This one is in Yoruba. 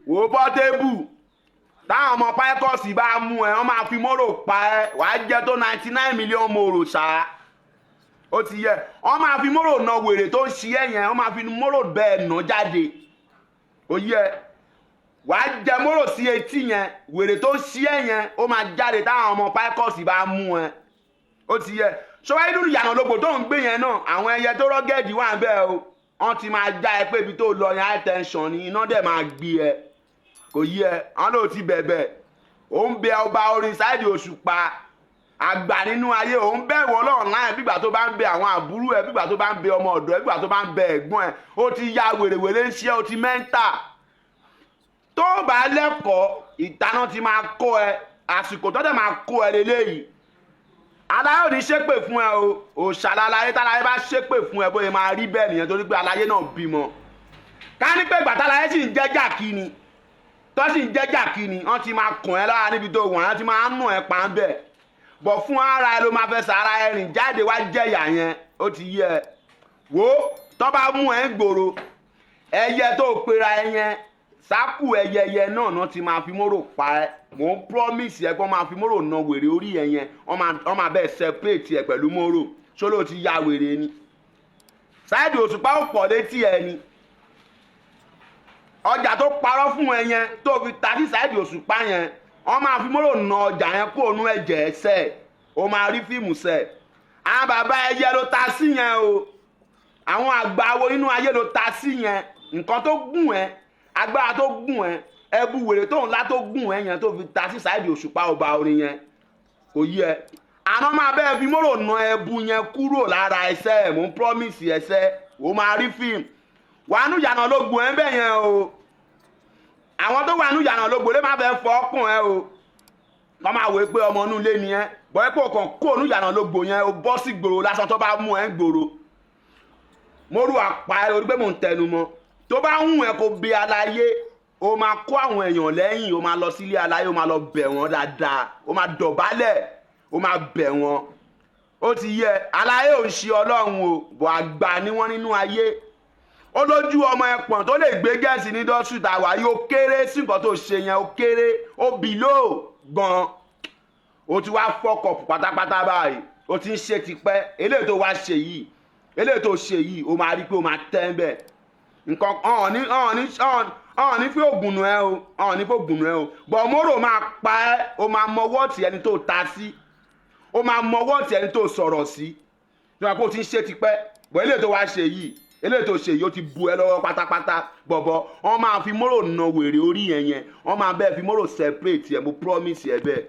wò Portable táwọn ọmọ Picos bá mú ẹ wọ́n máa fi mọ́rò pa ẹ wàá jẹ́ tó 99 million mọ́rò ṣá ó ti yẹ wọ́n máa fi mọ́rò na wèrè tó ń ṣe ẹ yẹn wọ́n máa fi mọ́rò bẹ́ẹ̀ nà jáde ó yẹ wàá jẹ mọ́rò sí etí yẹn wèrè tó ń ṣe ẹ yẹn ó máa jáde táwọn ọmọ Picos bá mú ẹ ó ti yẹ ṣọwọ́ inú ìyànà lógbò tó ń gbé yẹn náà àwọn ẹyẹ tó rọ́gẹ́ẹ̀dì wà ń bẹ́ẹ̀ o wọ́n ti máa já ẹ pé ibi tó lọ yẹn high tension ni iná dẹ̀ máa gbé ẹ kò yí ẹ àwọn ló ti bẹ̀bẹ̀ ó ń bẹ ọba orin Saheed Òṣùpá àgbà nínú ayé ó ń bẹ̀rù Ọlọ́run láyé bígbà tó bá ń bẹ àwọn àbúrò ẹ bígbà tó bá ń bẹ ọmọ ọ̀dọ́ ẹ bígbà tó bá ń bẹ ẹ̀gbọ́n ẹ ó ti ya wèrèwèrè ń ṣe ó ti mẹ́ńtà tó bá lẹ́kọ̀ọ́ ìtaná ti máa kó ẹ àsìkò tó dẹ̀ máa kó ẹ lélẹ́yìí aláyé ò ní ṣépè fún ẹ o òṣàlàyé táláyé bá ṣépè fún ẹ bóyá máa rí bẹ́ẹ̀ nìyẹn torí pé aláyé náà bímọ ká ní pé gbàtàláyé sì ń jẹ́jà kí ni tó sì ń jẹ́jà kí ni wọ́n ti máa kàn ẹ́ lára níbi tó wọ̀n wọ́n ti máa ń nù ẹ́ pa ń bẹ̀ bọ̀ fún ara ẹ ló máa fẹ́ sàárà ẹ rìn jáde wá jẹ̀yà yẹn ó ti yẹ wò tó bá mú ẹ ń gbòòrò ẹyẹ tó pera ẹ yẹn sákù ẹyẹyẹ náà ti máa fi mọ́rò pa ẹ mò ń promise ẹ pé wọ́n máa fi mọ́rò na wèrè orí ẹ yẹn wọ́n máa bẹ́ẹ̀ separate ẹ pẹ̀lú mọ́rò ṣóló ti ya wèrè ni Saheed Òṣùpá ò pọ̀ létí ẹ ni ọjà tó parọ́ fún ẹ yẹn tó fi ta sí Saheed Òṣùpá yẹn wọ́n máa fi mọ́rò na ọjà yẹn kó onú ẹ̀jẹ̀ ẹsẹ̀ o máa rí fíìmù sẹ̀ àwọn bàbá ẹyẹ ló ta sí yẹn o àwọn àgbàwo inú ayé ló ta sí yẹn nǹkan tó gùn ẹ agbára tó gùn ẹ ẹbú wèrè tó ńlá tó gùn ẹ yẹn tó fi ta sí Saheed Òṣùpá ọba orin yẹn kò yí ẹ àná máa bẹ́ẹ̀ fi mọ́rò na ẹbú yẹn kúrò lára ẹsẹ̀ mò ń promise ẹsẹ̀ o máa rí fíìmù wàánú yànà lógbò ẹ bẹ́ẹ̀ yẹn o àwọn tó wàánú yànà lógbò lè má fẹ́ fọ́ ọkùn ẹ o wọ́n máa wò pé ọmọ inú ilé ni ẹ bọ́ ẹ pé ọkàn kó ònú yànà lógbò yẹn o bọ́ sí gbòòrò lásán tó bá mú ẹ gbòòrò mo rú àpá ẹ lórí pé mò ń tẹnu mọ́ tó bá ń ẹ kó bí aláyé o máa kó àwọn èèyàn lẹ́yìn o máa lọ sílé aláyé o máa lọ bẹ̀ wọ́n dáadáa o máa dọ̀bálẹ̀ o máa bẹ̀ wọ́n ó ti yẹ aláyé ò ń ṣe Ọlọ́run o bọ̀ àgbà ni wọ́n nínú ayé ó lójú ọmọ ẹpọ̀n tó lè gbé gẹ̀ẹ́sì ní dọ́sù tàwa yóò kéré sí nǹkan tó ṣe yẹn ó kéré ó bìlò gan o ti wá fọ́kọ̀ pátápátá báyìí o ti ń ṣe tipẹ́ eléyìí tó wá ṣe yìí eléyìí tó ṣe yìí o máa rí pé o máa tẹ́ ń bẹ̀ nǹkan ọ̀hún ní fi ògùn nù ẹ o ọ̀hún ní fi ògùn nù ẹ o bọ̀ mọ́rò máa pa ẹ́ o máa mọ wọ́ọ̀tì ẹni tó ta sí o máa mọ wọ́ọ̀tì ẹni tó sọ̀rọ̀ sí nígbà pé o ti ń ṣe tipẹ́ bọ̀ eléyìí tó wá ṣe yìí eléyìí tó ṣe yìí ó ti bu ẹ lọ́wọ́ pátápátá bọ̀bọ̀ wọ́n máa fi mọ́rò na wèrè orí yẹn wọ́n máa bẹ́ẹ̀ fi mọ́rò separate ẹ̀ mo promise ẹ bẹ́ẹ̀.